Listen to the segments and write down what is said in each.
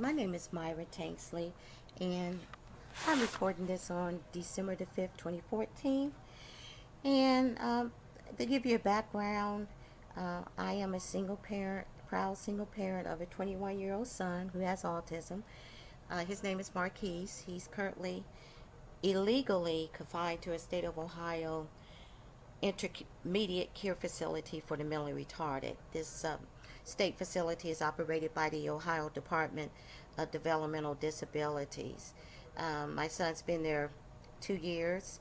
My name is Myra Tanksley, and I'm recording this on December the 5th, 2014. And to give you a background, I am a single parent, proud single parent of a 21-year-old son who has autism. His name is Marquis. He's currently illegally confined to a state of Ohio intermediate care facility for the mentally retarded. This state facility is operated by the Ohio Department of Developmental Disabilities. My son's been there 2 years.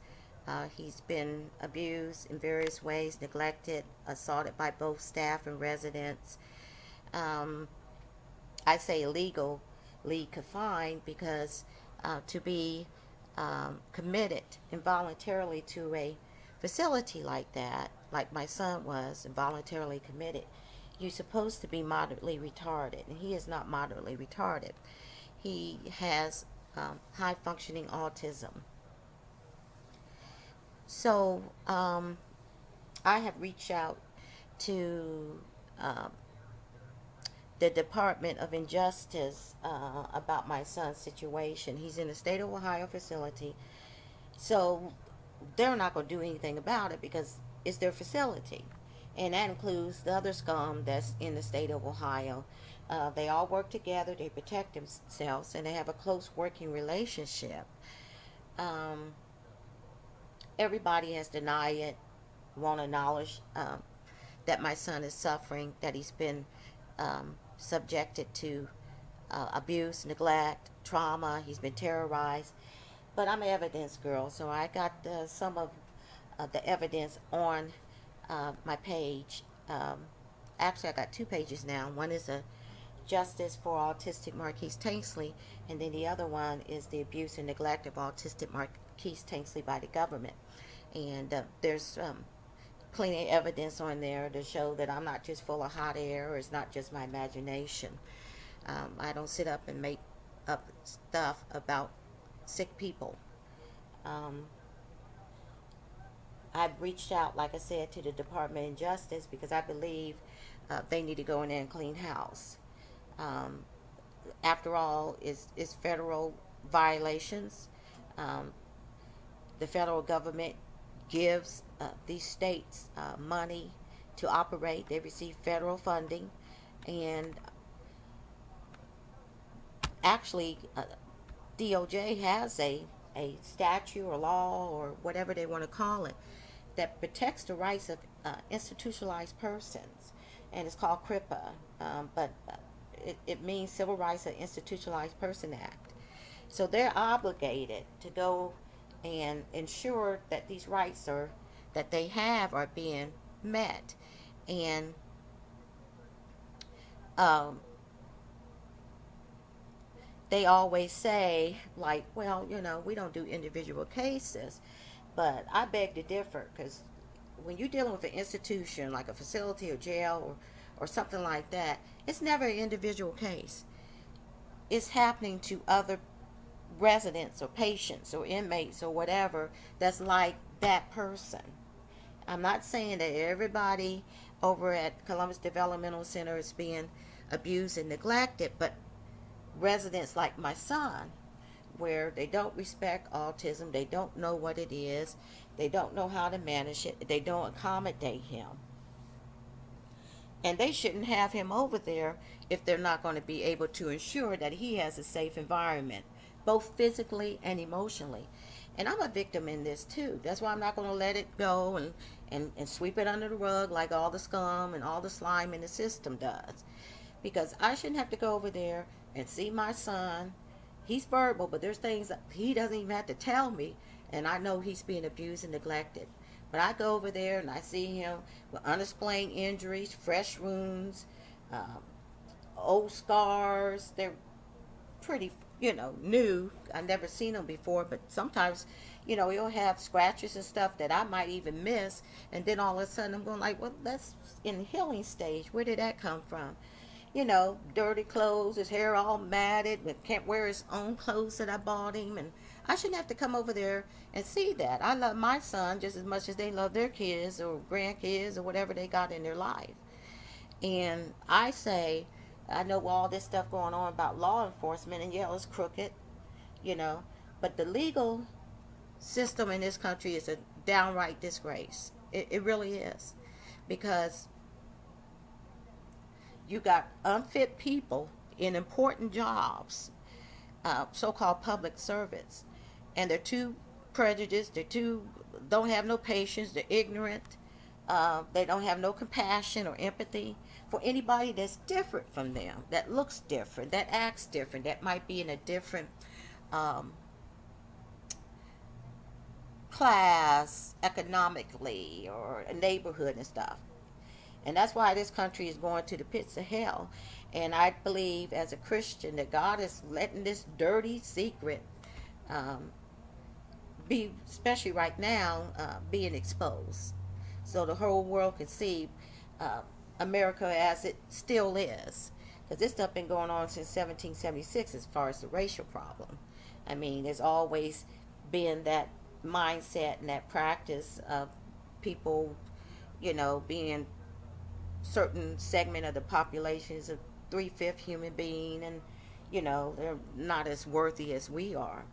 He's been abused in various ways, neglected, assaulted by both staff and residents. I say illegally confined because to be committed involuntarily to a facility like that, like my son was involuntarily committed, you're supposed to be moderately retarded, and he is not moderately retarded. He has high functioning autism. So I have reached out to the Department of Injustice about my son's situation. He's in a state of Ohio facility, so they're not going to do anything about it because it's their facility. And that includes the other scum that's in the state of Ohio. They all work together, they protect themselves, and they have a close working relationship. Everybody has denied it, won't acknowledge that my son is suffering, that he's been subjected to abuse, neglect, trauma, he's been terrorized. But I'm an evidence girl, so I got some of the evidence on my page. Actually, I got 2 pages now. One is a Justice for Autistic Marquis Tanksley, and then the other one is the abuse and neglect of autistic Marquis Tanksley by the government. And there's plenty of evidence on there to show that I'm not just full of hot air, or it's not just my imagination. I don't sit up and make up stuff about sick people. I've reached out, like I said, to the Department of Justice because I believe they need to go in there and clean house. After all, it's federal violations. The federal government gives these states money to operate. They receive federal funding, and actually DOJ has a statute or law or whatever they want to call it that protects the rights of institutionalized persons, and it's called CRIPA, but it means Civil Rights of Institutionalized Person Act. So they're obligated to go and ensure that these rights that they have are being met. And they always say, like, well, we don't do individual cases. But I beg to differ, because when you're dealing with an institution like a facility or jail or something like that, it's never an individual case. It's happening to other residents or patients or inmates or whatever that's like that person. I'm not saying that everybody over at Columbus Developmental Center is being abused and neglected, but residents like my son, where they don't respect autism, they don't know what it is, they don't know how to manage it, they don't accommodate him. And they shouldn't have him over there if they're not going to be able to ensure that he has a safe environment, both physically and emotionally. And I'm a victim in this too. That's why I'm not going to let it go and sweep it under the rug like all the scum and all the slime in the system does. Because I shouldn't have to go over there and see my son. He's verbal, but there's things that he doesn't even have to tell me, and I know he's being abused and neglected. But I go over there and I see him with unexplained injuries, fresh wounds, old scars. They're pretty, new. I've never seen them before, but sometimes, he'll have scratches and stuff that I might even miss, and then all of a sudden I'm going like, well, that's in the healing stage. Where did that come from? Dirty clothes, his hair all matted, but can't wear his own clothes that I bought him. And I shouldn't have to come over there and see that. I love my son just as much as they love their kids or grandkids or whatever they got in their life. And I say, I know all this stuff going on about law enforcement, and yeah, it's crooked, you know. But the legal system in this country is a downright disgrace. It really is. Because you got unfit people in important jobs, so-called public servants, and they're too prejudiced, don't have no patience, they're ignorant, they don't have no compassion or empathy for anybody that's different from them, that looks different, that acts different, that might be in a different um, class economically or a neighborhood and stuff. And that's why this country is going to the pits of hell. And I believe as a Christian that God is letting this dirty secret um, be, especially right now, being exposed. So the whole world can see uh, America as it still is. Because this stuff been going on since 1776 as far as the racial problem. I mean, there's always been that mindset and that practice of people, being certain segment of the population is a three-fifth human being, and they're not as worthy as we are.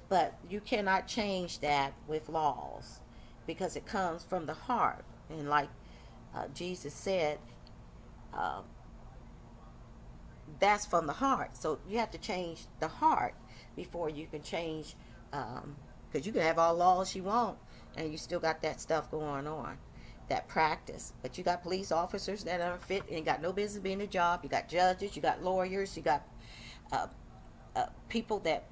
But you cannot change that with laws, because it comes from the heart. And like Jesus said, uh, that's from the heart. So you have to change the heart before you can change, because you can have all laws you want and you still got that stuff going on, that practice. But you got police officers that are fit and got no business being a job. You got judges, you got lawyers, you got uh, people that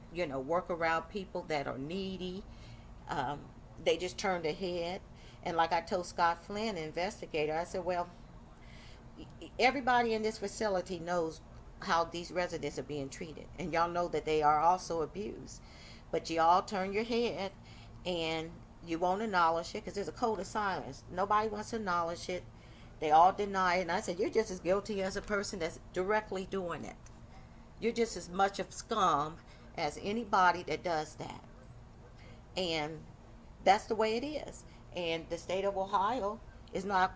work around people that are needy. um, they just turn their head. And like I told Scott Flynn, the investigator, I said, well, everybody in this facility knows how these residents are being treated, and y'all know that they are also abused, but y'all turn your head and you won't acknowledge it because there's a code of silence. Nobody wants to acknowledge it. They all deny it. And I said, you're just as guilty as a person that's directly doing it. You're just as much of scum as anybody that does that. And that's the way it is. And the state of Ohio is not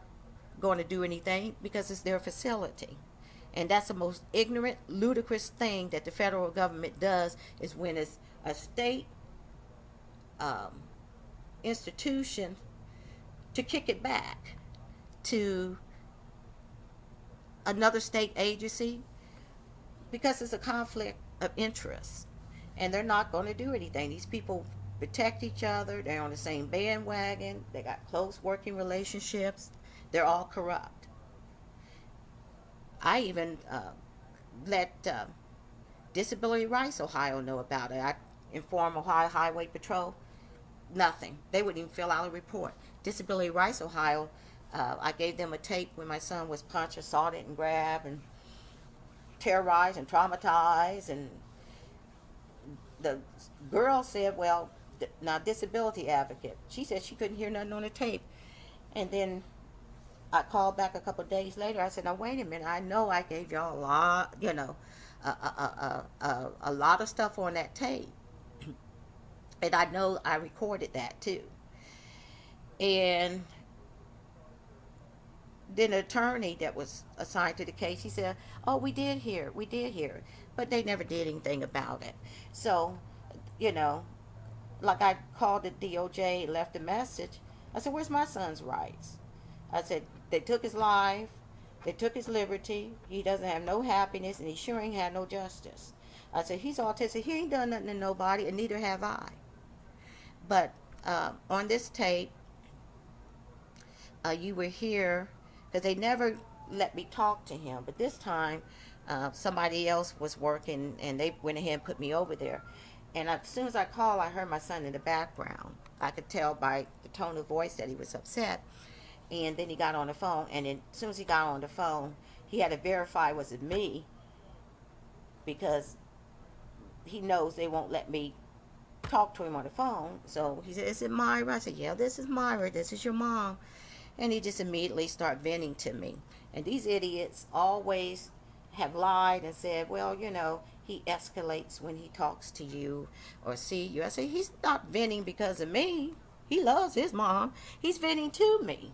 going to do anything because it's their facility. And that's the most ignorant, ludicrous thing that the federal government does, is when it's a state institution, to kick it back to another state agency, because it's a conflict of interest. And they're not going to do anything. These people protect each other. They're on the same bandwagon. They got close working relationships. They're all corrupt. I even let Disability Rights Ohio know about it. I informed Ohio Highway Patrol. Nothing. They wouldn't even fill out a report. Disability Rights Ohio, I gave them a tape when my son was punched, assaulted, and grabbed, and terrorized and traumatized. And the girl said, well, now disability advocate, she said she couldn't hear nothing on the tape. And then I called back a couple of days later. I said, now wait a minute, I know I gave y'all a lot, a lot of stuff on that tape. And I know I recorded that too. And then the attorney that was assigned to the case, he said, oh, we did hear it. But they never did anything about it. So, like I called the DOJ, left a message. I said, where's my son's rights? I said, they took his life, they took his liberty, he doesn't have no happiness, and he sure ain't had no justice. I said, he's autistic, he ain't done nothing to nobody, and neither have I. But on this tape, you were here, because they never let me talk to him, but this time somebody else was working, and they went ahead and put me over there. And as soon as I called, I heard my son in the background. I could tell by the tone of voice that he was upset. And then he got on the phone, and then as soon as he got on the phone, he had to verify was it me, because he knows they won't let me talk to him on the phone. So he said, is it Myra? I said, yeah, this is Myra, this is your mom. And he just immediately started venting to me. And these idiots always have lied and said, well, he escalates when he talks to you or see you. I said, he's not venting because of me. He loves his mom. He's venting to me.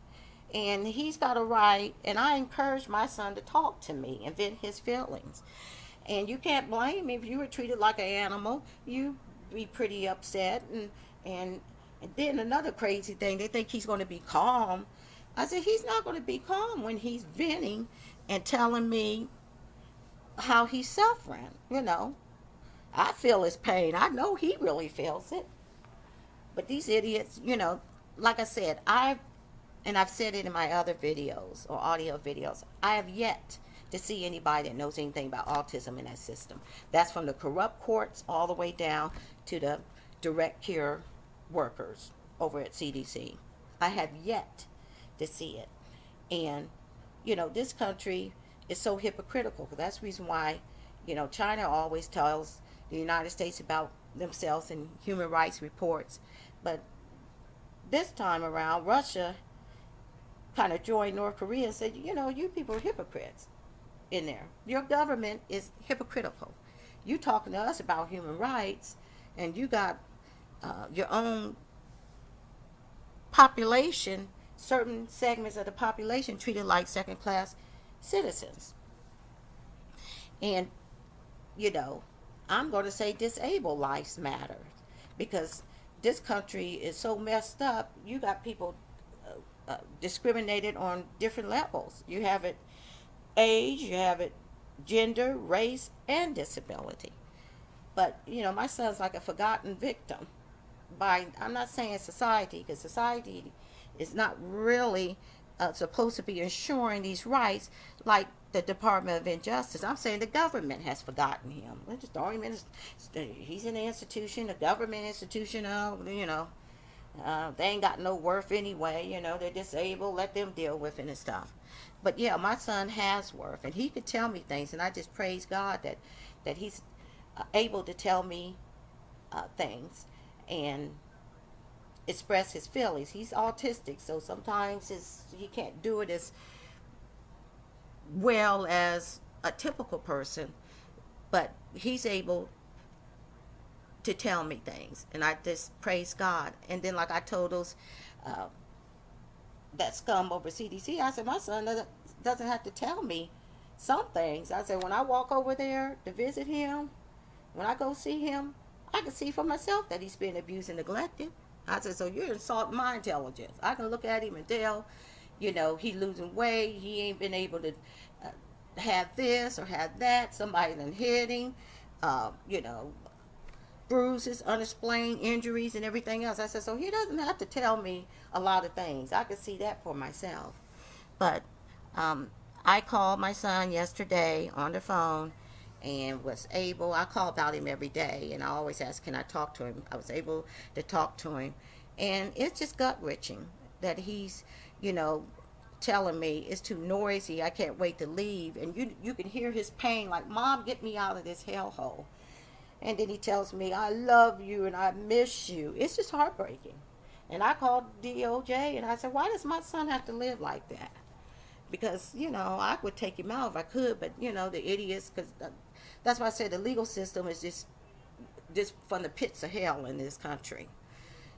And he's got a right, and I encourage my son to talk to me and vent his feelings. And you can't blame me if you were treated like an animal. You be pretty upset. And and then another crazy thing, they think he's going to be calm. I said he's not going to be calm when he's venting and telling me how he's suffering. I feel his pain. I know he really feels it. But these idiots, like I said, I've said it in my other videos or audio videos, I have yet to see anybody that knows anything about autism in that system. That's from the corrupt courts all the way down to the direct care workers over at CDC. I have yet to see it. And, this country is so hypocritical. That's the reason why, China always tells the United States about themselves in human rights reports. But this time around, Russia kind of joined North Korea and said, you people are hypocrites in there. Your government is hypocritical. You talking to us about human rights, and you got your own population, certain segments of the population treated like second-class citizens. And, I'm going to say disabled lives matter, because this country is so messed up. You got people discriminated on different levels. You have it age, you have it gender, race, and disability. But, my son's like a forgotten victim I'm not saying society, because society is not really supposed to be ensuring these rights like the Department of Injustice. I'm saying the government has forgotten him. Let's just throw him in. He's in an institution, a government institution. They ain't got no worth anyway. They're disabled. Let them deal with it and stuff. But yeah, my son has worth, and he could tell me things, and I just praise God that he's able to tell me things and express his feelings. He's autistic, so sometimes he can't do it as well as a typical person, but he's able to tell me things, and I just praise God. And then, like I told those that scum over CDC, I said my son doesn't have to tell me some things. I said when I walk over there to visit him, when I go see him, I can see for myself that he's been abused and neglected. I said, so you're insulting my intelligence. I can look at him and tell, he's losing weight. He ain't been able to have this or have that. Somebody done hit him. Bruises, unexplained injuries, and everything else. I said, so he doesn't have to tell me a lot of things. I can see that for myself. But I called my son yesterday on the phone and was able, I call about him every day, and I always ask, can I talk to him? I was able to talk to him. And it's just gut-wrenching that he's, telling me it's too noisy, I can't wait to leave. And you can hear his pain, like, Mom, get me out of this hellhole. And then he tells me, I love you and I miss you. It's just heartbreaking. And I called DOJ and I said, why does my son have to live like that? Because, I would take him out if I could, but, the idiots, because that's why I said the legal system is just from the pits of hell in this country.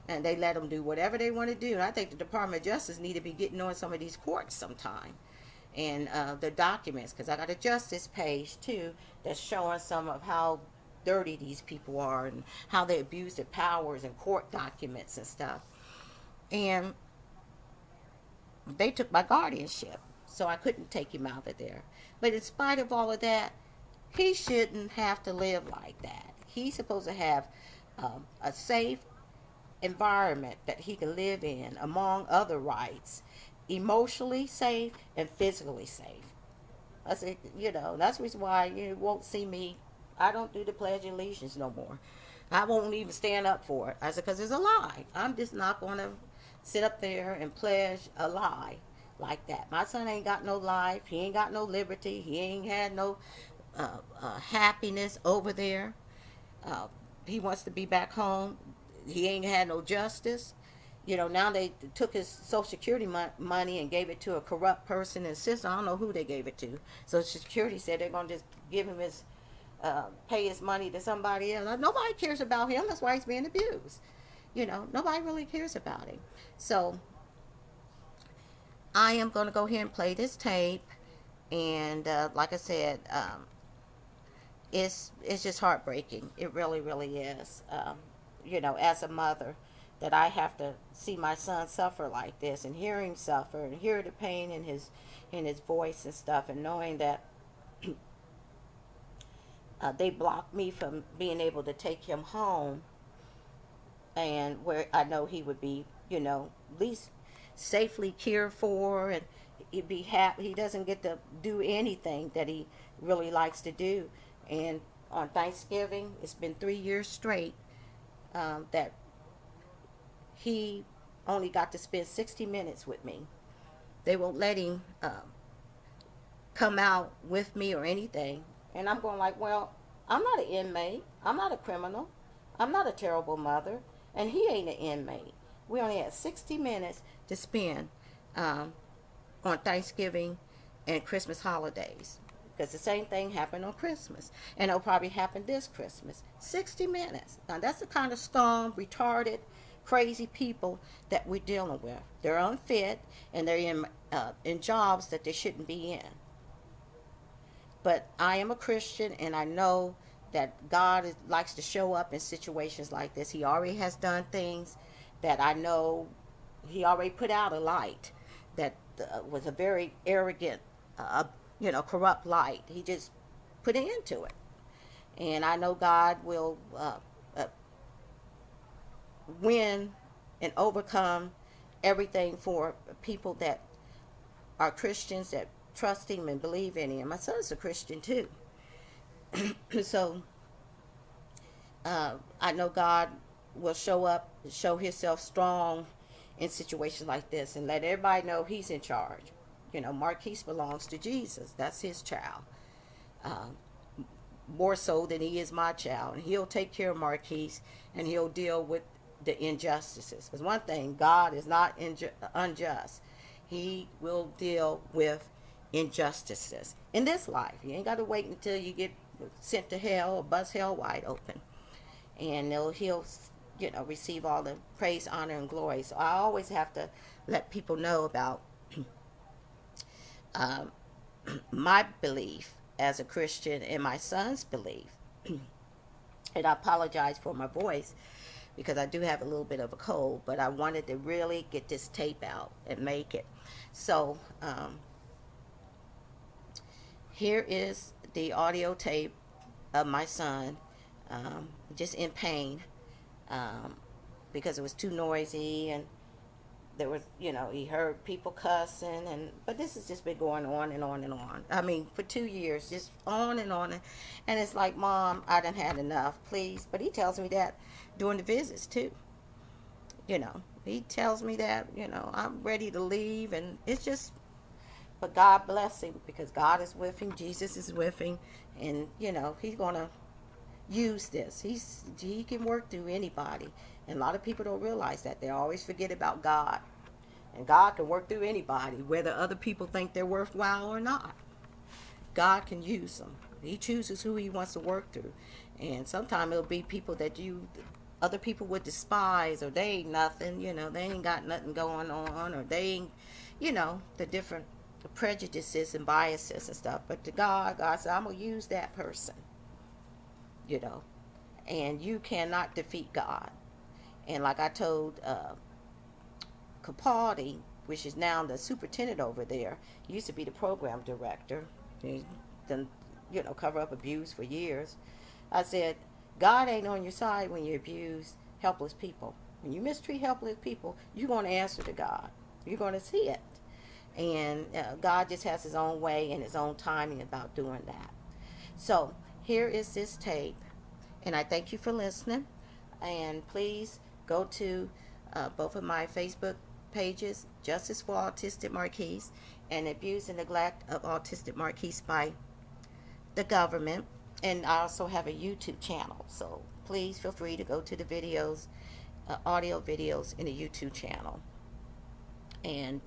And they let them do whatever they want to do. And I think the Department of Justice need to be getting on some of these courts sometime. And the documents, because I got a justice page, too, that's showing some of how dirty these people are and how they abuse their powers and court documents and stuff. And they took my guardianship, so I couldn't take him out of there. But in spite of all of that, he shouldn't have to live like that. He's supposed to have a safe environment that he can live in, among other rights, emotionally safe and physically safe. I said, that's the reason why you won't see me. I don't do the Pledge of Allegiance no more. I won't even stand up for it. I said, because it's a lie. I'm just not going to sit up there and pledge a lie like that. My son ain't got no life. He ain't got no liberty. He ain't had no happiness over there. He wants to be back home. He ain't had no justice. Now they took his Social Security money and gave it to a corrupt person and sister. I don't know who they gave it to. Social Security said they're going to just give him his, pay his money to somebody else. Nobody cares about him. That's why he's being abused. Nobody really cares about him. So I am going to go ahead and play this tape. And like I said, it's just heartbreaking. It really, really is. As a mother, that I have to see my son suffer like this, and hear him suffer, and hear the pain in his voice and stuff, and knowing that they blocked me from being able to take him home, and where I know he would be, at least safely cared for, and he'd be happy. He doesn't get to do anything that he really likes to do. And on Thanksgiving, it's been 3 years straight that he only got to spend 60 minutes with me. They won't let him come out with me or anything. And I'm going like, well, I'm not an inmate. I'm not a criminal. I'm not a terrible mother. And he ain't an inmate. We only had 60 minutes to spend on Thanksgiving and Christmas holidays. Because the same thing happened on Christmas. And it'll probably happen this Christmas. 60 minutes. Now, that's the kind of scum, retarded, crazy people that we're dealing with. They're unfit, and they're in jobs that they shouldn't be in. But I am a Christian, and I know that God likes to show up in situations like this. He already has done things that I know he already put out a light that was a very arrogant, corrupt light. He just put it into it. And I know God will win and overcome everything for people that are Christians, that trust him and believe in him. My son's a Christian too. So I know God will show up, show himself strong in situations like this, and let everybody know he's in charge. Marquis belongs to Jesus. That's his child. More so than he is my child. And he'll take care of Marquis, and he'll deal with the injustices. Because one thing, God is not unjust. He will deal with injustices in this life. You ain't got to wait until you get sent to hell or bust hell wide open. And he'll receive all the praise, honor, and glory. So I always have to let people know about my belief as a Christian and my son's belief. And I apologize for my voice because I do have a little bit of a cold, but I wanted to really get this tape out and make it. So here is the audio tape of my son, just in pain, because it was too noisy, and there was, he heard people cussing, but this has just been going on and on and on. I mean, for 2 years, just on and on. And it's like, Mom, I done had enough, please. But he tells me that during the visits, too. He tells me that, I'm ready to leave. And it's just, but God bless him, because God is with him. Jesus is with him. And, he's going to use this. He can work through anybody. And a lot of people don't realize that. They always forget about God. And God can work through anybody, whether other people think they're worthwhile or not. God can use them. He chooses who he wants to work through. And sometimes it'll be people that other people would despise, or they ain't nothing, they ain't got nothing going on, or they ain't, the different prejudices and biases and stuff. But to God said, I'm going to use that person, and you cannot defeat God. And like I told Capaldi, which is now the superintendent over there, he used to be the program director. He's done, cover up abuse for years. I said, God ain't on your side when you abuse helpless people. When you mistreat helpless people, you're going to answer to God. You're going to see it. And God just has his own way and his own timing about doing that. So here is this tape. And I thank you for listening. And please go to both of my Facebook pages, Justice for Autistic Marquis and Abuse and Neglect of Autistic Marquis by the government. And I also have a YouTube channel. So please feel free to go to the videos, audio videos in the YouTube channel. And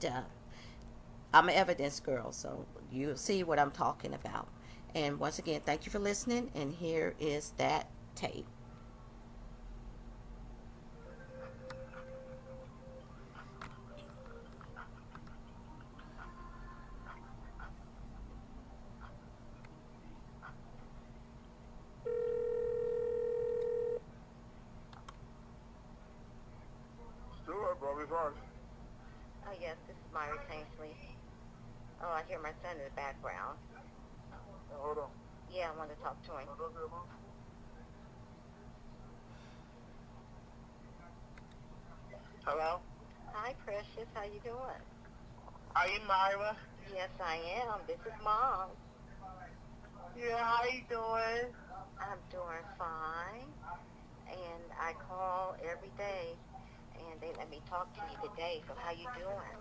I'm an evidence girl, so you'll see what I'm talking about. And once again, thank you for listening. And here is that tape. Yes, this is Marquis Tanksley. Oh, I hear my son in the background. Hold on. Yeah, I want to talk to him. Hello? Hi, Precious. How you doing? Are you Myra? Yes, I am. This is Mom. Yeah, how you doing? I'm doing fine. And I call every day, and they let me talk to you today. So how you doing?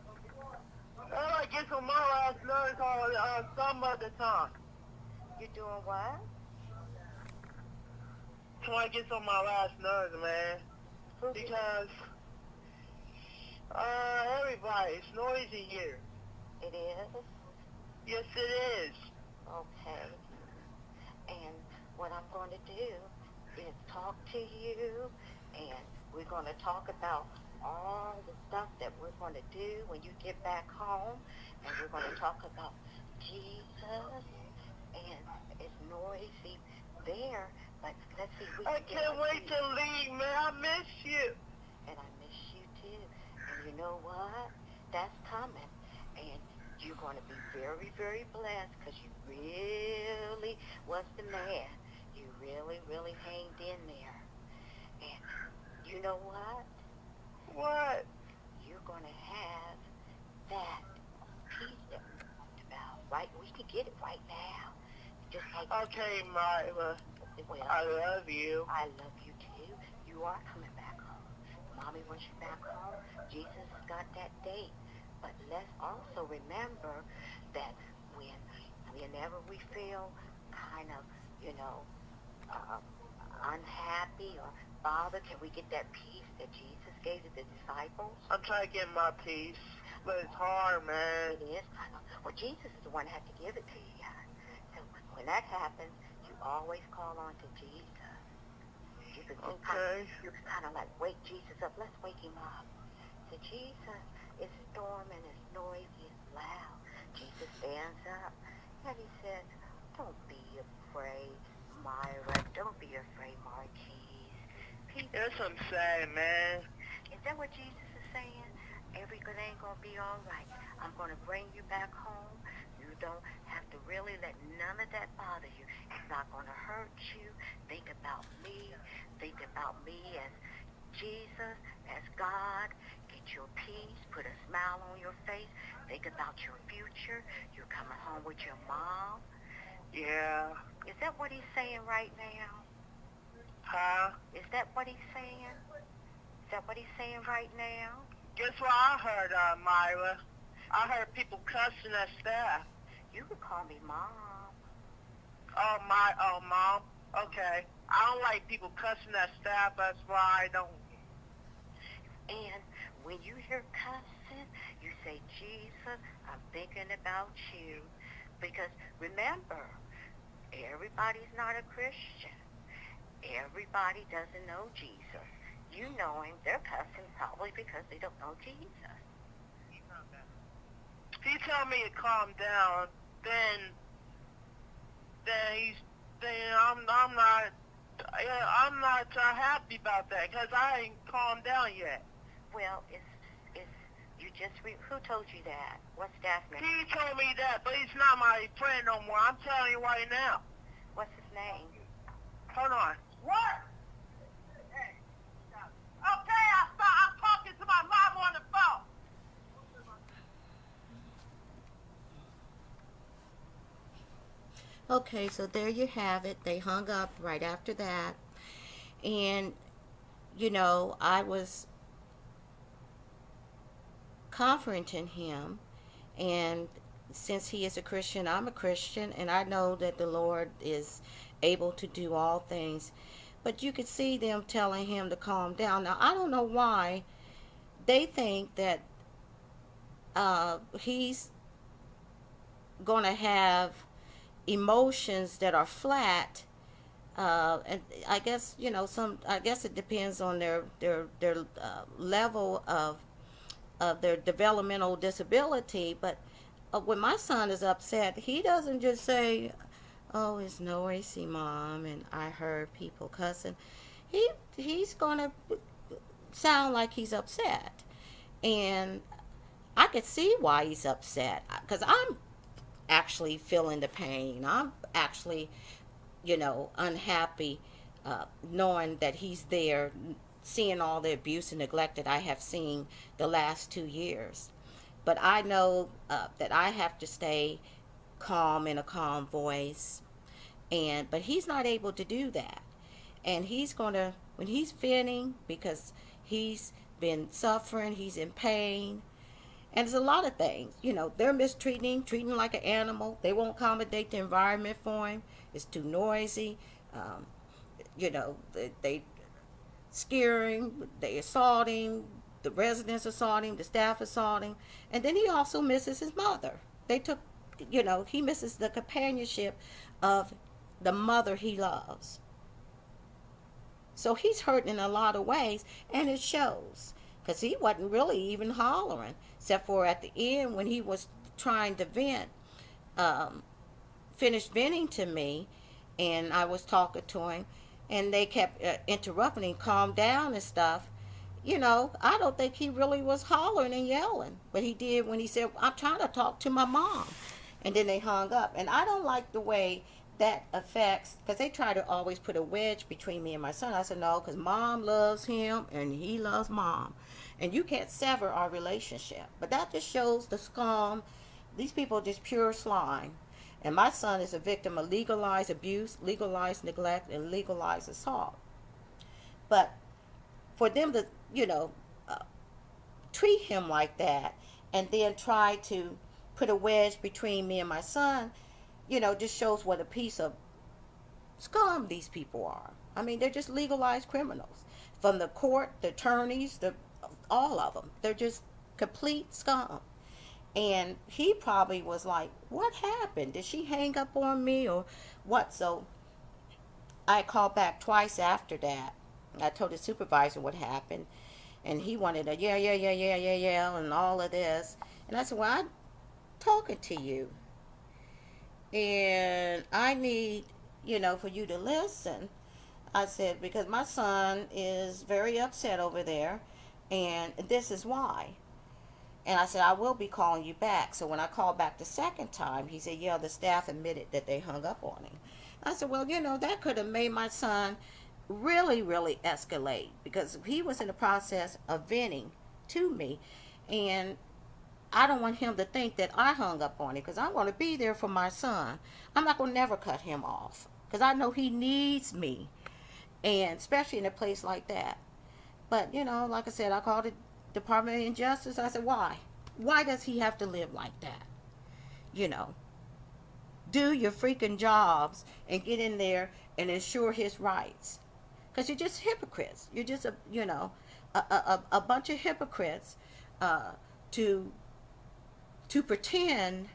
Oh, I get on my last nerves on some other time. You doing what? Someone gets on my last nerves, man. Because everybody, it's noisy here. It is? Yes, it is. Okay. And what I'm going to do is talk to you, and we're going to talk about all the stuff that we're going to do when you get back home, and we're going to talk about Jesus, and it's noisy there, but let's see if we can get I can't wait to leave, man. I miss you. And I miss you too. And you know what? That's coming. And you're going to be very, very blessed because you really was the man. You really, really hanged in there. And you know what? What? You're going to have that peace that we talked about, right? We can get it right now. Just like okay, Myra. Well, I love you. I love you too. You are coming back home. Mommy wants you back home. Jesus got that date. But let's also remember that whenever we feel kind of, unhappy or bothered, can we get that peace that Jesus gave to the disciples? I'm trying to get my peace, but it's hard, man. It is kind of. Well, Jesus is the one that had to give it to you guys. So when that happens, you always call on to Jesus. You can kind of like wake Jesus up. Let's wake him up. Say, Jesus, it's storming, it's noisy, it's loud. Jesus stands up and he says, don't be afraid, Myra. Don't be afraid, Marquis. That's what I'm saying, man. Is that what Jesus is saying? Everything ain't going to be all right. I'm going to bring you back home. You don't have to really let none of that bother you. It's not going to hurt you. Think about me. Think about me as Jesus, as God. Get your peace. Put a smile on your face. Think about your future. You're coming home with your mom. Yeah. Is that what he's saying right now? Huh? Is that what he's saying? Is that what he's saying right now? Guess what I heard, Myra? I heard people cussing at staff. You could call me Mom. Oh, Mom? Okay. I don't like people cussing at staff. That's why I don't. And when you hear cussing, you say, Jesus, I'm thinking about you. Because remember, everybody's not a Christian. Everybody doesn't know Jesus. You know him. They're cussing probably because they don't know Jesus. He told me to calm down. Then I'm not happy about that because I ain't calmed down yet. Well, it's you just who told you that? What staff member? He told me that, but he's not my friend no more. I'm telling you right now. What's his name? Hold on. What? Hey, okay, I'm talking to my mom on the phone. Okay, so there you have it. They hung up right after that. And, I was confronting him. And since he is a Christian, I'm a Christian. And I know that the Lord is able to do all things. But you could see them telling him to calm down. Now, I don't know why they think that he's going to have emotions that are flat, and I guess I guess it depends on their level of their developmental disability. But when my son is upset, he doesn't just say, "Oh, it's noisy, Mom," and I heard people cussing. He's gonna sound like he's upset, and I could see why he's upset, because I'm actually feeling the pain. I'm actually, unhappy, knowing that he's there, seeing all the abuse and neglect that I have seen the last 2 years. But I know that I have to stay calm in a calm voice, but he's not able to do that. And he's going to, when he's venting, because he's been suffering, he's in pain, and it's a lot of things. They're mistreating, treating him like an animal. They won't accommodate the environment for him. It's too noisy. Um, they scare him, they assault him, the residents assault him, the staff assault him. And then he also misses his mother. He misses the companionship of the mother he loves. So he's hurting in a lot of ways, and it shows. Because he wasn't really even hollering, except for at the end when he was trying to vent, finished venting to me, and I was talking to him, and they kept interrupting him, calm down and stuff. I don't think he really was hollering and yelling, but he did when he said, "I'm trying to talk to my mom," and then they hung up. And I don't like the way that affects, because they try to always put a wedge between me and my son. I said, no, because mom loves him and he loves mom, and you can't sever our relationship. But that just shows the scum. These people are just pure slime. And my son is a victim of legalized abuse, legalized neglect, and legalized assault. But for them to, treat him like that, and then try to put a wedge between me and my son, just shows what a piece of scum these people are. I mean, they're just legalized criminals. From the court, the attorneys, all of them. They're just complete scum. And he probably was like, what happened? Did she hang up on me or what? So I called back twice after that. I told the supervisor what happened. And he wanted a yeah, and all of this. And I said, well, I'm talking to you. And I need, for you to listen. I said, because my son is very upset over there, and this is why. And I said, I will be calling you back. So when I called back the second time, he said, yeah, the staff admitted that they hung up on him. I said, well, that could have made my son really, really escalate, because he was in the process of venting to me. And I don't want him to think that I hung up on him, because I'm going to be there for my son. I'm not going to never cut him off, because I know he needs me, and especially in a place like that. But, like I said, I called the Department of Justice. I said, why? Why does he have to live like that? Do your freaking jobs and get in there and ensure his rights. Because you're just hypocrites. You're just, a bunch of hypocrites to pretend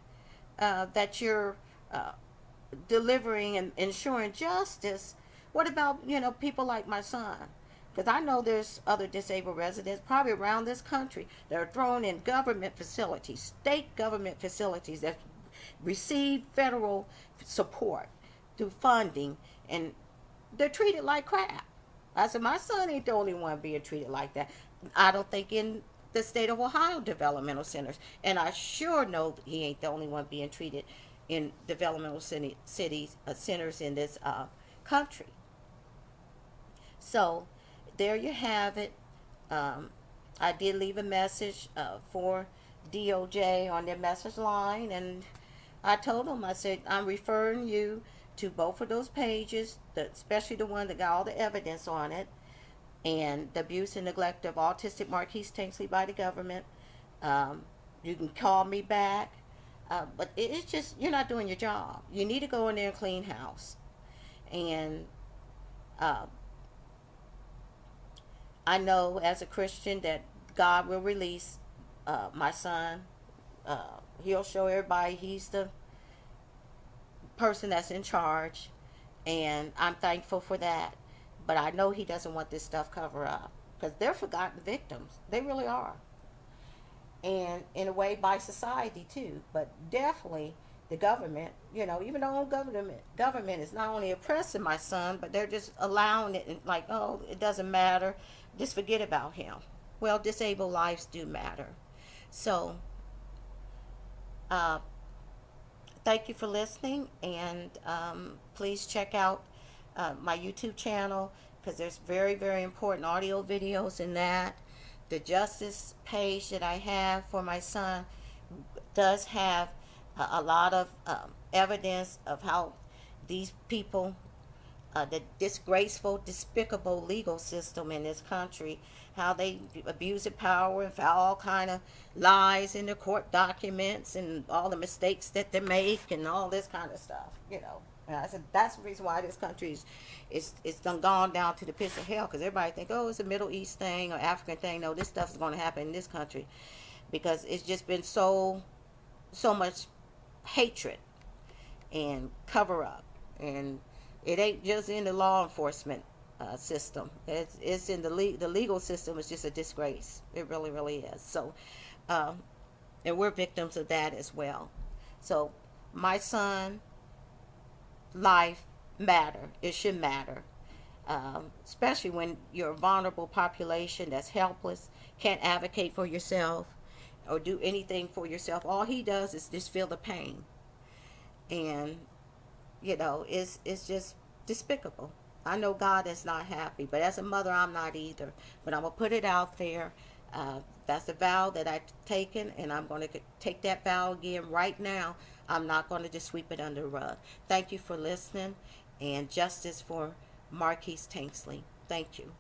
that you're delivering and ensuring justice. What about, people like my son? Because I know there's other disabled residents probably around this country that are thrown in government facilities, state government facilities that receive federal support through funding, and they're treated like crap. I said, my son ain't the only one being treated like that. I don't think in the state of Ohio developmental centers, and I sure know he ain't the only one being treated in developmental centers in this country. So there you have it. I did leave a message for DOJ on their message line, and I told them, I said, I'm referring you to both of those pages, especially the one that got all the evidence on it, and the abuse and neglect of autistic Marquis Tanksley by the government. You can call me back, but it's just, you're not doing your job. You need to go in there and clean house. And I know as a Christian that God will release my son. He'll show everybody he's the person that's in charge, and I'm thankful for that. But I know he doesn't want this stuff covered up, because they're forgotten victims. They really are. And in a way by society too, but definitely the government, even though government is not only oppressing my son, but they're just allowing it, and like, oh, it doesn't matter, just forget about him. Well, disabled lives do matter. So Uh, Thank you for listening, and please check out my YouTube channel, because there's very, very important audio videos in that. The justice page that I have for my son does have a lot of evidence of how these people, the disgraceful, despicable legal system in this country, how they abuse of power and found all kind of lies in the court documents and all the mistakes that they make and all this kind of stuff. And I said that's the reason why this country is done gone down to the pits of hell, because everybody think, oh, it's a Middle East thing or African thing. No, this stuff is going to happen in this country, because it's just been so much hatred and cover up, and it ain't just in the law enforcement system. It's in the legal system. Is just a disgrace. It really, really is. So, and we're victims of that as well. So, my son, life matter. It should matter, especially when you're a vulnerable population that's helpless, can't advocate for yourself or do anything for yourself. All he does is just feel the pain, and it's just despicable. I know God is not happy, but as a mother, I'm not either. But I'm gonna put it out there. That's the vow that I've taken, and I'm going to take that vow again right now. I'm not going to just sweep it under the rug. Thank you for listening, and justice for Marquis Tanksley. Thank you.